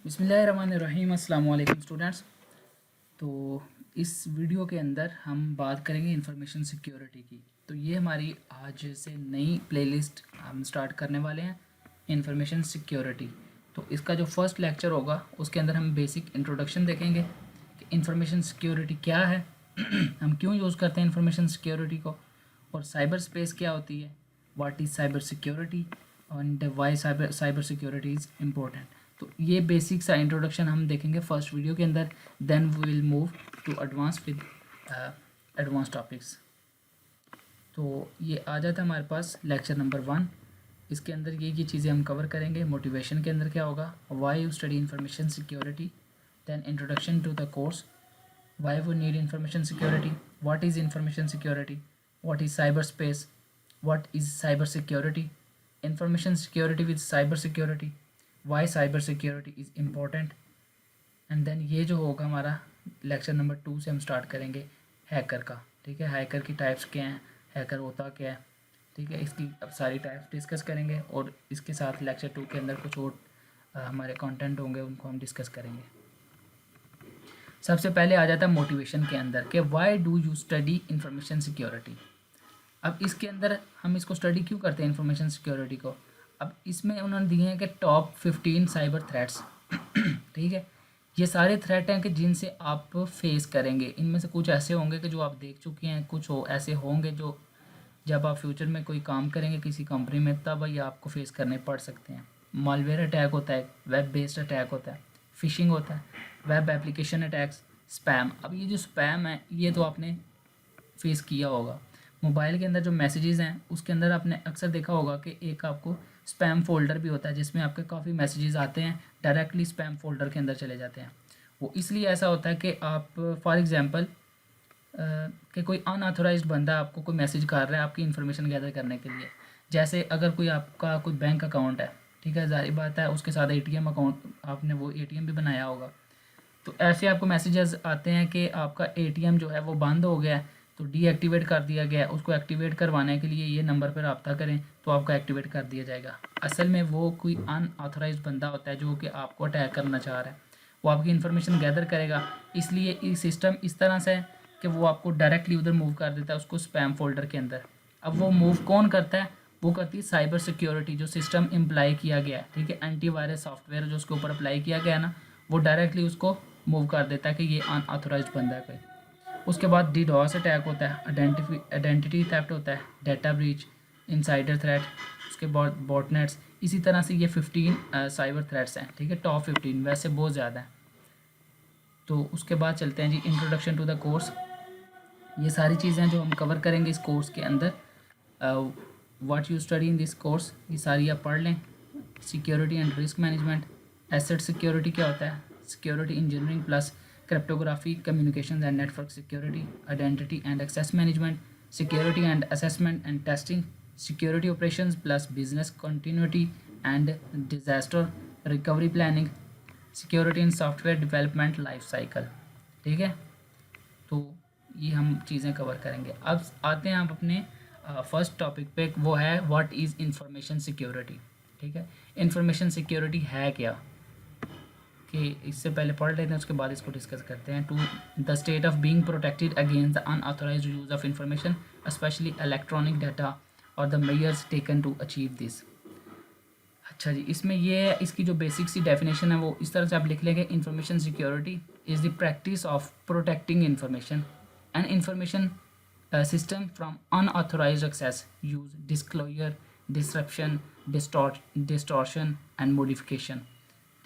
बिस्मिल्लाहिर्रहमानिर्रहीम। अस्सलाम वालेकुम स्टूडेंट्स। तो इस वीडियो के अंदर हम बात करेंगे इंफॉर्मेशन सिक्योरिटी की। तो ये हमारी आज से नई प्लेलिस्ट हम स्टार्ट करने वाले हैं, इंफॉर्मेशन सिक्योरिटी। तो इसका जो फर्स्ट लेक्चर होगा उसके अंदर हम बेसिक इंट्रोडक्शन देखेंगे कि इंफॉर्मेशन सिक्योरिटी क्या है हम क्यों यूज़ करते हैं इंफॉर्मेशन सिक्योरिटी को, और साइबर स्पेस क्या होती है, what is cyber security and why cyber security is important. तो ये बेसिक सा इंट्रोडक्शन हम देखेंगे फर्स्ट वीडियो के अंदर। Then we will move to advance with advance topics. तो ये आ जाता है हमारे पास लेक्चर नंबर 1। इसके अंदर ये चीज़ें हम कवर करेंगे। मोटिवेशन के अंदर क्या होगा, why you study information security, then introduction to the course, why we need information security, what is information security, what is cyberspace, what is cyber security, information security with cyber security, why cyber security is important, and then ये जो होगा हमारा lecture number 2 से हम start करेंगे hacker का। ठीक है, हैकर की टाइप्स क्या हैं, हैकर होता क्या है, ठीक है, इसकी अब सारी टाइप्स डिस्कस करेंगे। और इसके साथ लेक्चर 2 के अंदर कुछ और हमारे कंटेंट होंगे, उनको हम डिस्कस करेंगे। सबसे पहले आ जाता है मोटिवेशन के अंदर कि why do you study information security. अब इसके अंदर हम इसको स्टडी क्यों करते हैं इंफॉर्मेशन सिक्योरिटी को। अब इसमें उन्होंने दिए हैं कि टॉप 15 साइबर थ्रेट्स। ठीक है, ये सारे थ्रेट हैं कि जिनसे आप फेस करेंगे। इनमें से कुछ ऐसे होंगे कि जो आप देख चुके हैं, कुछ ऐसे होंगे जो जब आप फ्यूचर में कोई काम करेंगे किसी कंपनी में तब ये आपको फेस करने पड़ सकते हैं। मालवेयर अटैक होता है, वेब बेस्ड अटैक होता है, फिशिंग होता है, वेब एप्लीकेशन अटैक्स, स्पैम। अब ये जो स्पैम है ये तो आपने फेस किया होगा। मोबाइल के अंदर जो मैसेजेस हैं उसके अंदर आपने अक्सर देखा होगा कि एक आपको स्पैम फोल्डर भी होता है जिसमें आपके काफ़ी मैसेजेस आते हैं, डायरेक्टली स्पैम फोल्डर के अंदर चले जाते हैं। वो इसलिए ऐसा होता है कि आप फॉर एग्ज़ाम्पल कि कोई अनऑथोराइज्ड बंदा आपको कोई मैसेज कर रहा है आपकी इन्फॉर्मेशन गैदर करने के लिए। जैसे अगर कोई आपका कोई बैंक अकाउंट है, ठीक है, जाहिर बात है उसके साथ एटीएम अकाउंट, आपने वो एटीएम भी बनाया होगा। तो ऐसे आपको मैसेजेस आते हैं कि आपका एटीएम जो है वो बंद हो गया है, तो डीएक्टिवेट कर दिया गया है। उसको एक्टिवेट करवाने के लिए ये नंबर पर रब्ता करें तो आपका एक्टिवेट कर दिया जाएगा। असल में वो कोई अनऑथोराइज्ड बंदा होता है जो कि आपको अटैक करना चाह रहा है, वो आपकी इन्फॉर्मेशन गैदर करेगा। इसलिए ये सिस्टम इस तरह से है कि वो आपको डायरेक्टली उधर मूव कर देता है उसको स्पैम फोल्डर के अंदर। अब वो मूव कौन करता है, वो करती है साइबर सिक्योरिटी, जो सिस्टम इम्प्लाई किया गया है, ठीक है, एंटीवायरस सॉफ्टवेयर जो उसके ऊपर अप्लाई किया गया है ना, वो डायरेक्टली उसको मूव कर देता है कि ये अनऑथोराइज्ड बंदा है कोई। उसके बाद डीडॉस अटैक होता है, आइडेंटिटी थेफ्ट होता है, डाटा ब्रीच, इनसाइडर थ्रेट, उसके बाद बॉटनेट्स। इसी तरह से ये 15 साइबर थ्रेट्स हैं, ठीक है, टॉप 15, वैसे बहुत ज़्यादा है। तो उसके बाद चलते हैं जी इंट्रोडक्शन टू द कोर्स। ये सारी चीज़ें जो हम कवर करेंगे इस कोर्स के अंदर, what you study in this course, ये सारी आप पढ़ लें। Security and risk management, asset security क्या होता है, security engineering plus cryptography, communication and network security, identity and access management, security and assessment and testing, security operations plus business continuity and disaster recovery planning, security in software development life cycle. ठीक है, तो ये हम चीज़ें cover करेंगे। अब आते हैं आप अपने फर्स्ट टॉपिक पे, वो है व्हाट इज़ इंफॉर्मेशन सिक्योरिटी। ठीक है, इंफॉर्मेशन सिक्योरिटी है क्या, कि इससे पहले पढ़ लेते हैं उसके बाद इसको डिस्कस करते हैं। To the state of being protected against the unauthorized use of information specially electronic data और the measures taken to achieve this. अच्छा जी, इसमें ये इसकी जो बेसिक सी डेफिनेशन है वो इस तरह से आप लिख लेंगे, information security is the practice of protecting information and information system from unauthorized access, use, disclosure, disruption, distortion and modification।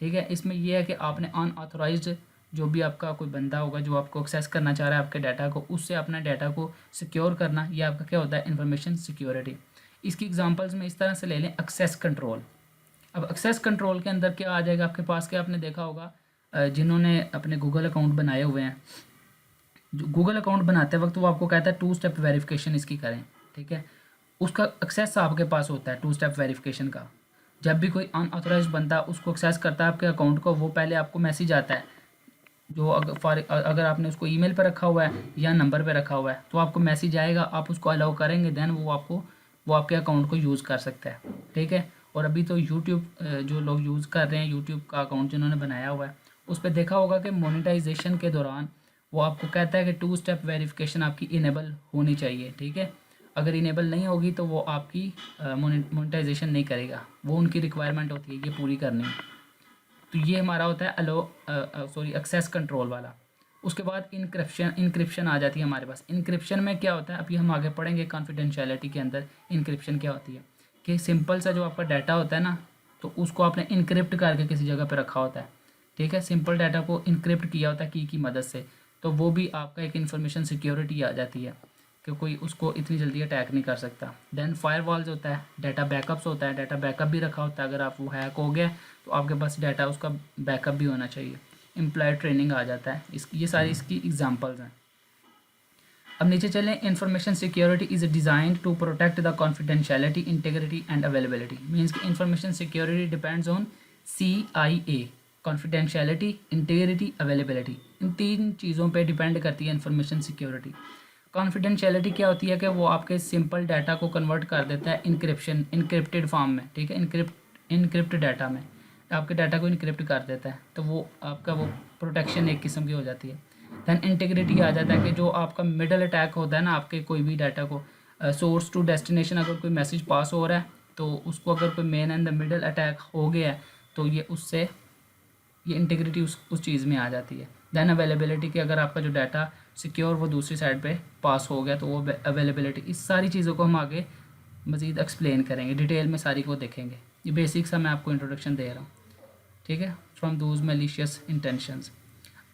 ठीक है, इसमें यह है कि आपने अनऑथोराइज्ड जो भी आपका कोई बंदा होगा जो आपको एक्सेस करना चाह रहा है आपके डाटा को, उससे अपना डाटा को सिक्योर करना, ये आपका क्या होता है, इंफॉर्मेशन सिक्योरिटी। इसकी एग्जांपल्स में इस तरह से ले लें, एक्सेस कंट्रोल। अब एक्सेस कंट्रोल के अंदर क्या आ जाएगा आपके पास, क्या आपने देखा होगा जिन्होंने अपने गूगल अकाउंट बनाए हुए हैं, जो गूगल अकाउंट बनाते वक्त वो आपको कहता है 2 स्टेप वेरिफिकेशन इसकी करें। ठीक है, उसका एक्सेस आपके पास होता है 2 स्टेप वेरिफिकेशन का। जब भी कोई अनऑथोराइज्ड बंदा उसको एक्सेस करता है आपके अकाउंट को, वो पहले आपको मैसेज आता है, जो अगर आपने उसको ईमेल पर रखा हुआ है या नंबर पर रखा हुआ है तो आपको मैसेज आएगा, आप उसको अलाउ करेंगे, देन वो आपके अकाउंट को यूज़ कर सकता है। ठीक है, और अभी तो यूट्यूब जो लोग यूज़ कर रहे हैं, यूट्यूब का अकाउंट जिन्होंने बनाया हुआ है, उस पर देखा होगा कि मोनेटाइजेशन के दौरान वो आपको कहता है कि 2 स्टेप वेरिफिकेशन आपकी इनेबल होनी चाहिए, ठीक है। अगर इनेबल नहीं होगी तो वो आपकी मोनेटाइजेशन नहीं करेगा, वो उनकी रिक्वायरमेंट होती है ये पूरी करनी। तो ये हमारा होता है एक्सेस कंट्रोल वाला। उसके बाद इंक्रिप्शन आ जाती है हमारे पास। इंक्रिप्शन में क्या होता है, अभी हम आगे पढ़ेंगे कॉन्फिडेंशियलिटी के अंदर इंक्रिप्शन क्या होती है, कि सिंपल सा जो आपका डाटा होता है ना, तो उसको आपने इनक्रिप्ट करके किसी जगह पे रखा होता है, ठीक है। सिंपल डाटा को इनक्रिप्ट किया होता है की मदद से, तो वो भी आपका एक इन्फॉर्मेशन सिक्योरिटी आ जाती है कि कोई उसको इतनी जल्दी अटैक नहीं कर सकता। देन फायरवॉल्स होता है, डाटा बैकअप्स होता है, डाटा बैकअप भी रखा होता है। अगर आप वो हैक हो गया तो आपके पास डाटा उसका बैकअप भी होना चाहिए। एम्प्लॉय ट्रेनिंग आ जाता है, ये सारी इसकी एग्जांपल्स हैं। अब नीचे चलें। Information security is designed to protect the confidentiality, integrity and availability. Means कि information security depends on CIA, confidentiality, integrity, availability. इन 3 चीज़ों पे डिपेंड करती है इंफॉर्मेशन सिक्योरिटी। कॉन्फिडेंशियलिटी क्या होती है कि वो आपके सिंपल डाटा को कन्वर्ट कर देता है इनक्रिप्टेड फॉर्म में, ठीक है, इनक्रिप्ट डाटा में आपके डाटा को इनक्रिप्ट कर देता है, तो वो आपका वो प्रोटेक्शन एक किस्म की हो जाती है। दैन इंटीग्रिटी आ जाता है कि जो आपका मिडल अटैक होता है ना, आपके कोई भी डाटा को सोर्स टू डेस्टिनेशन अगर कोई मैसेज पास हो रहा है तो उसको अगर कोई main and the middle attack हो गया है तो ये इंटीग्रिटी उस चीज़ में आ जाती है। दैन अवेलेबिलिटी कि अगर आपका जो डाटा सिक्योर वो दूसरी साइड पे पास हो गया तो वो अवेलेबिलिटी। इस सारी चीज़ों को हम आगे मज़ीद एक्सप्लेन करेंगे, डिटेल में सारी को देखेंगे। ये बेसिक सा मैं आपको इंट्रोडक्शन दे रहा हूँ, ठीक है, फ्रॉम दोज मैलिशियस इंटेंशंस।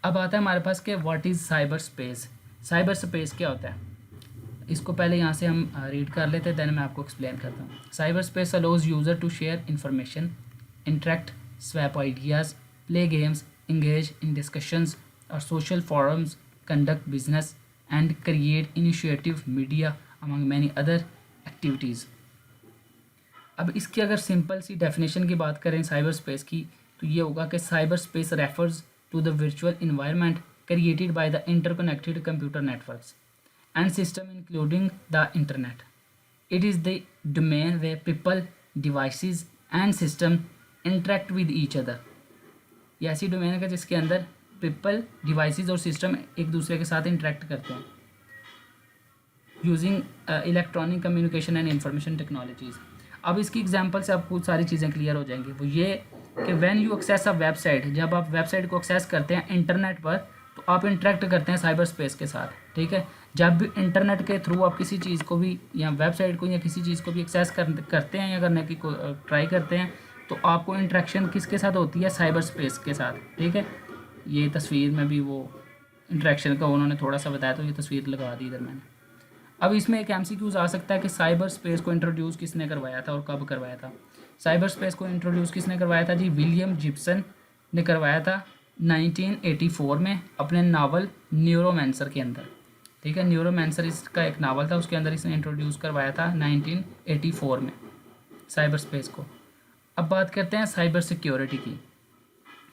अब आता है हमारे पास कि what is cyber space. Cyber space क्या होता है, इसको पहले यहाँ से हम रीड कर लेते हैं, देन मैं आपको एक्सप्लेन करता हूँ। Cyber space allows user to share information, interact, swap ideas, play games, engage in discussions or social forums, conduct business, and create initiative media among many other activities. अब इसकी अगर सिंपल सी definition की बात करें cyber space की, तो ये होगा कि cyber space refers to the virtual environment created by the interconnected computer networks and system including the internet. It is the domain where people, devices and system interact with each other. ये ऐसी domain है जिसके अंदर people, devices और system एक दूसरे के साथ इंटरेक्ट करते हैं using electronic communication and information technologies. अब इसकी एग्जांपल से आपको सारी चीज़ें क्लियर हो जाएंगी. वो ये कि when you access a website, जब आप वेबसाइट को एक्सेस करते हैं इंटरनेट पर तो आप इंटरेक्ट करते हैं साइबर स्पेस के साथ, ठीक है. जब भी इंटरनेट के थ्रू आप किसी चीज़ को भी या वेबसाइट को या किसी चीज़ को भी एक्सेस करते हैं या करने की ट्राई करते हैं तो आपको इंटरेक्शन किसके साथ होती है, साइबर स्पेस के साथ, ठीक है. ये तस्वीर में भी वो इंटरेक्शन का उन्होंने थोड़ा सा बताया तो ये तस्वीर लगा दी इधर मैंने. अब इसमें एक MCQs आ सकता है कि साइबर स्पेस को इंट्रोड्यूस किसने करवाया था और कब करवाया था. साइबर स्पेस को इंट्रोड्यूस किसने करवाया था जी, विलियम जिप्सन ने करवाया था 1984 में अपने नावल न्यूरोमैंसर के अंदर, ठीक है. न्यूरोमैंसर इसका एक नावल था, उसके अंदर इसने इंट्रोड्यूस करवाया था 1984 में साइबर स्पेस को. अब बात करते हैं साइबर सिक्योरिटी की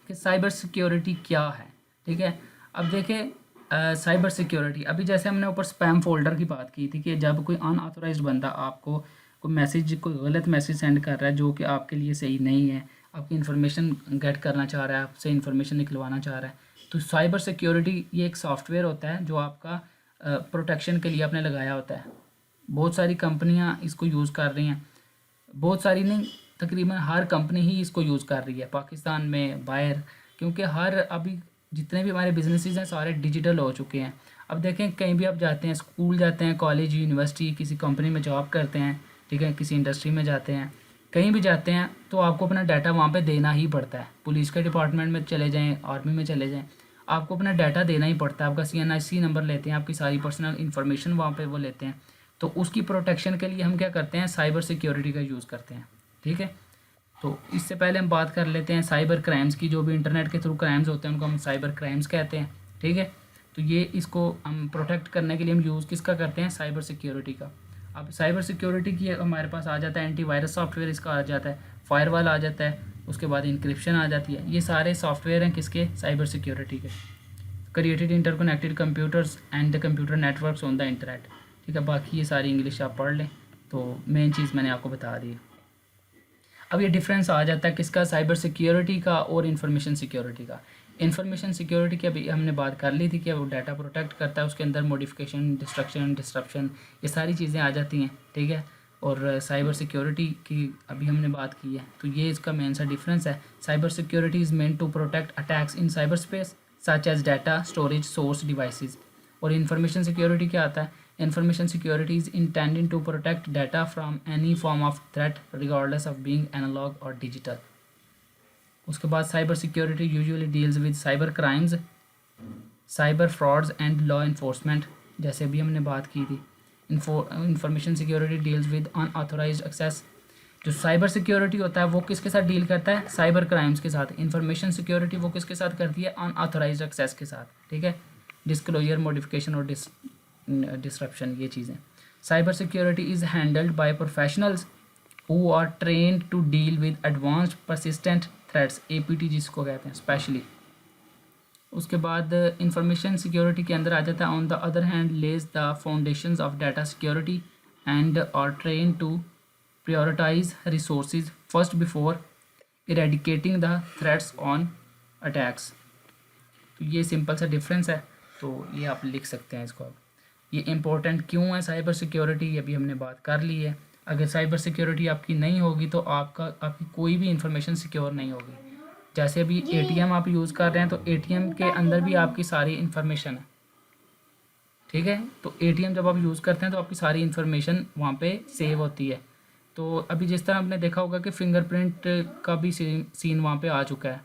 कि साइबर सिक्योरिटी क्या है, ठीक है. अब देखें साइबर सिक्योरिटी, अभी जैसे हमने ऊपर स्पैम फोल्डर की बात की थी कि जब कोई अनऑथोराइज्ड बंदा आपको कोई मैसेज, कोई गलत मैसेज सेंड कर रहा है जो कि आपके लिए सही नहीं है, आपकी इन्फॉर्मेशन गेट करना चाह रहा है, आपसे इन्फॉर्मेशन निकलवाना चाह रहा है, तो साइबर सिक्योरिटी ये एक सॉफ्टवेयर होता है जो आपका प्रोटेक्शन के लिए आपने लगाया होता है. बहुत सारी कंपनियाँ इसको यूज़ कर रही हैं, बहुत सारी नहीं, तकरीबन हर कंपनी ही इसको यूज़ कर रही है पाकिस्तान में, बाहर, क्योंकि हर अभी जितने भी हमारे बिजनेसेस हैं सारे डिजिटल हो चुके हैं. अब देखें कहीं भी आप जाते हैं, स्कूल जाते हैं, कॉलेज, यूनिवर्सिटी, किसी कंपनी में जॉब करते हैं, ठीक है, किसी इंडस्ट्री में जाते हैं, कहीं भी जाते हैं तो आपको अपना डाटा वहाँ पे देना ही पड़ता है. पुलिस के डिपार्टमेंट में चले जाएँ, आर्मी में चले जाएँ, आपको अपना डाटा देना ही पड़ता है. आपका CNIC नंबर लेते हैं, आपकी सारी पर्सनल इन्फॉर्मेशन वहाँ पर वो लेते हैं. तो उसकी प्रोटेक्शन के लिए हम क्या करते हैं, साइबर सिक्योरिटी का यूज़ करते हैं, ठीक है. तो इससे पहले हम बात कर लेते हैं साइबर क्राइम्स की. जो भी इंटरनेट के थ्रू क्राइम्स होते हैं उनको हम साइबर क्राइम्स कहते हैं, ठीक है. तो ये इसको हम प्रोटेक्ट करने के लिए हम यूज़ किसका करते हैं, साइबर सिक्योरिटी का. अब साइबर सिक्योरिटी की हमारे पास आ जाता है एंटीवायरस सॉफ्टवेयर, इसका आ जाता है फायरवॉल आ जाता है, उसके बाद इंक्रिप्शन आ जाती है. ये सारे सॉफ्टवेयर हैं किसके, साइबर सिक्योरिटी के. Created interconnected computers and the computer networks on the internet, ठीक है. बाकी ये सारी इंग्लिश आप पढ़ लें, तो मेन चीज़ मैंने आपको बता दी. अब ये डिफरेंस आ जाता है किसका, साइबर सिक्योरिटी का और इंफॉर्मेशन सिक्योरिटी का। इंफॉर्मेशन सिक्योरिटी की अभी हमने बात कर ली थी कि वो डाटा प्रोटेक्ट करता है, उसके अंदर मॉडिफिकेशन, डिस्ट्रक्शन, डिसरप्शन, ये सारी चीज़ें आ जाती हैं, ठीक है। और साइबर सिक्योरिटी की अभी हमने बात की है, तो ये इसका मेन सा डिफरेंस है। Cyber security is meant to protect attacks in cyber space such as data storage source devices. और इंफॉर्मेशन सिक्योरिटी क्या आता है, information security is intended to protect data from any form of threat regardless of being analog और digital. उसके बाद cyber security usually deals with cyber crimes, cyber frauds and law enforcement, जैसे अभी हमने बात की थी। Information security deals with unauthorized access. जो साइबर सिक्योरिटी होता है वो किसके साथ डील करता है, साइबर क्राइम्स के साथ। इंफॉर्मेशन सिक्योरिटी वो किसके साथ करती है, अनऑथोराइज्ड एक्सेस के साथ, ठीक है। डिस्क्लोजर, मॉडिफिकेशन और डिसरप्शन, ये चीज़ें। Cyber security is handled by professionals who are trained to deal with advanced persistent threats, APT जिसको कहते हैं स्पेशली। उसके बाद इंफॉर्मेशन सिक्योरिटी के अंदर आ जाता है on the other hand lays the foundations of data security and are train to prioritize resources first before eradicating the threats on attacks। तो ये सिंपल सा डिफरेंस है, तो ये आप लिख सकते हैं इसको। अब ये इम्पोर्टेंट क्यों है साइबर सिक्योरिटी, ये भी हमने बात कर ली है। अगर साइबर सिक्योरिटी आपकी नहीं होगी तो आपकी कोई भी इंफॉर्मेशन सिक्योर नहीं होगी। जैसे अभी ATM आप यूज़ कर रहे हैं, तो ATM के अंदर भी आपकी सारी इन्फॉर्मेशन है, ठीक है। तो ATM जब आप यूज़ करते हैं तो आपकी सारी इन्फॉर्मेशन वहाँ पे सेव होती है। तो अभी जिस तरह आपने देखा होगा कि फिंगरप्रिंट का भी सीन वहाँ पे आ चुका है,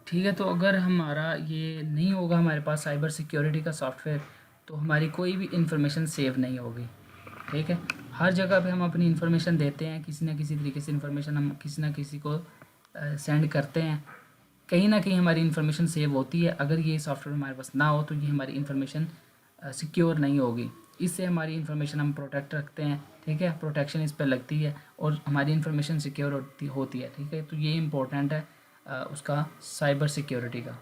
ठीक है। तो अगर हमारा ये नहीं होगा हमारे पास साइबर सिक्योरिटी का सॉफ्टवेयर, तो हमारी कोई भी इंफॉर्मेशन सेव नहीं होगी, ठीक है। हर जगह पे हम अपनी इन्फॉर्मेशन देते हैं, किसी ना किसी तरीके से इन्फॉर्मेशन हम किसी ना किसी को सेंड करते हैं, कहीं ना कहीं हमारी इन्फॉर्मेशन सेव होती है। अगर ये सॉफ्टवेयर हमारे पास ना हो तो ये हमारी इन्फॉर्मेशन सिक्योर नहीं होगी। इससे हमारी इन्फॉर्मेशन हम प्रोटेक्ट रखते हैं, ठीक है, प्रोटेक्शन इस पर लगती है और हमारी इन्फॉर्मेशन सिक्योर होती है, ठीक है। तो ये इम्पोर्टेंट है उसका साइबर सिक्योरिटी का।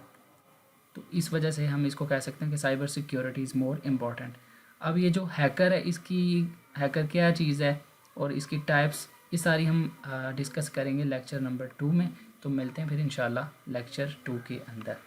तो इस वजह से हम इसको कह सकते हैं कि cyber security is more important. अब ये जो हैकर है, इसकी हैकर क्या चीज़ है और इसकी टाइप्स, ये सारी हम डिस्कस करेंगे लेक्चर नंबर 2 में। तो मिलते हैं फिर इंशाल्लाह लेक्चर 2 के अंदर।